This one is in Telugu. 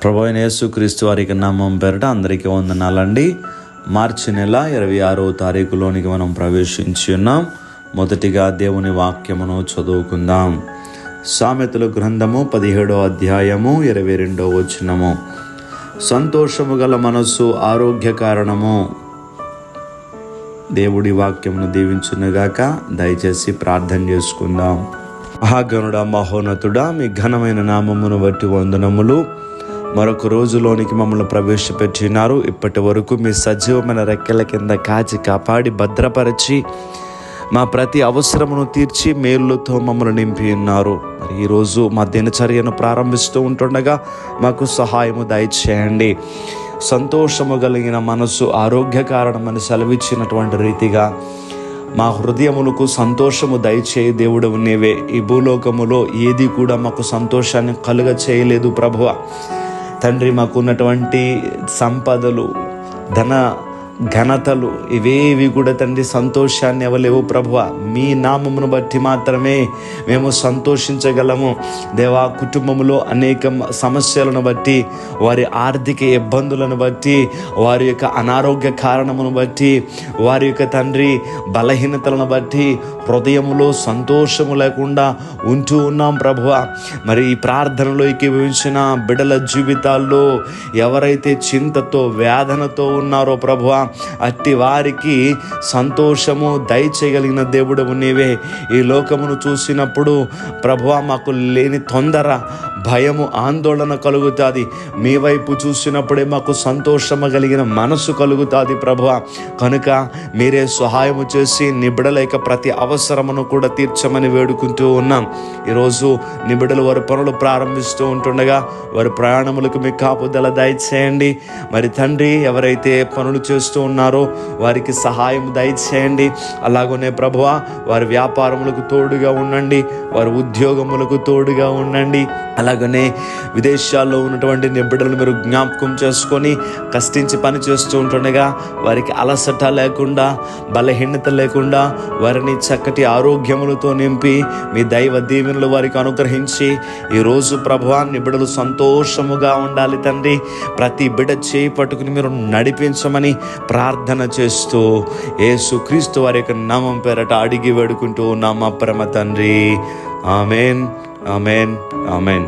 ప్రభు అయిన యేసుక్రీస్తు వారికి నామం పేరిట అందరికీ వందనాలండి. మార్చి నెల 26వ తారీఖులోనికి మనం ప్రవేశించి ఉన్నాం. మొదటిగా దేవుని వాక్యమును చదువుకుందాం. సామెతల గ్రంథము 17వ అధ్యాయము 22వ వచనము. సంతోషము గల మనస్సు ఆరోగ్య కారణము. దేవుడి వాక్యమును దీవించునుగాక. దయచేసి ప్రార్థన చేసుకుందాం. మహాగణుడా, మహోన్నతుడా, మీ ఘనమైన నామమును బట్టి వందనములు. మరొక రోజులోనికి మమ్మల్ని ప్రవేశపెట్టినారు. ఇప్పటి వరకు మీ సజీవమైన రెక్కల కింద కాచి కాపాడి భద్రపరిచి మా ప్రతి అవసరమును తీర్చి మేలుతో మమ్మల్ని నింపి ఉన్నారు. మరి ఈరోజు మా దినచర్యను ప్రారంభిస్తూ ఉంటుండగా మాకు సహాయము దయచేయండి. సంతోషము కలిగిన మనసు ఆరోగ్య కారణమని సెలవిచ్చినటువంటి రీతిగా మా హృదయములకు సంతోషము దయచేయి దేవుడవు నీవే. ఈ భూలోకములో ఏది కూడా మాకు సంతోషాన్ని కలుగ చేయలేదు ప్రభువా. తండ్రి, మాకు ఉన్నటువంటి సంపదలు, ధన ఘనతలు ఇవేవి కూడా తండ్రి సంతోషాన్ని ఇవ్వలేవు ప్రభువా. మీ నామమును బట్టి మాత్రమే మేము సంతోషించగలము దేవా. కుటుంబంలో అనేక సమస్యలను బట్టి, వారి ఆర్థిక ఇబ్బందులను బట్టి, వారి యొక్క అనారోగ్య కారణమును బట్టి, వారి యొక్క తండ్రి బలహీనతలను బట్టి హృదయములో సంతోషము లేకుండా ఉంటూ ఉన్నాం ప్రభువా. మరి ఈ ప్రార్థనలో ఏకీభవించిన బిడ్డల జీవితాల్లో ఎవరైతే చింతతో వేదనతో ఉన్నారో ప్రభువా, అట్టి వారికి సంతోషము దయచేయగలిగిన దేవుడవు నీవే. ఈ లోకమును చూసినప్పుడు ప్రభువా మాకు లేని తొందర, భయము, ఆందోళన కలుగుతుంది. మీ వైపు చూసినప్పుడే మాకు సంతోషము కలిగిన మనసు కలుగుతుంది ప్రభువా. కనుక మీరే సహాయము చేసి నిబిడల యొక్క ప్రతి అవసరమును కూడా తీర్చమని వేడుకుంటూ ఉన్నాం. ఈరోజు నిబిడలు వారి పనులు ప్రారంభిస్తూ ఉంటుండగా వారి ప్రయాణములకు మీ కాపుదల దయచేయండి. మరి తండ్రి, ఎవరైతే పనులు చేస్తూ ఉన్నారో వారికి సహాయం దయచేయండి. అలాగనే ప్రభువా వారి వ్యాపారములకు తోడుగా ఉండండి, వారి ఉద్యోగములకు తోడుగా ఉండండి. అలాగనే విదేశాల్లో ఉన్నటువంటి నిబిడలను మీరు జ్ఞాపకం చేసుకొని కష్టించి పని చేస్తూ ఉంటుండగా వారికి అలసట లేకుండా, బలహీనత లేకుండా వారిని చక్కటి ఆరోగ్యములతో నింపి మీ దైవ దీవెనలు వారికి అనుగ్రహించి ఈరోజు ప్రభువా నిబిడలు సంతోషముగా ఉండాలి తండ్రి. ప్రతి బిడ్డ చేయి పట్టుకుని మీరు నడిపించమని ప్రార్థన చేస్తూ యేసుక్రీస్తు వారి యొక్క నామం పేరట అడిగి వేడుకుంటూ ఉన్నాం మా పరమ తండ్రి. Amen, amen, amen.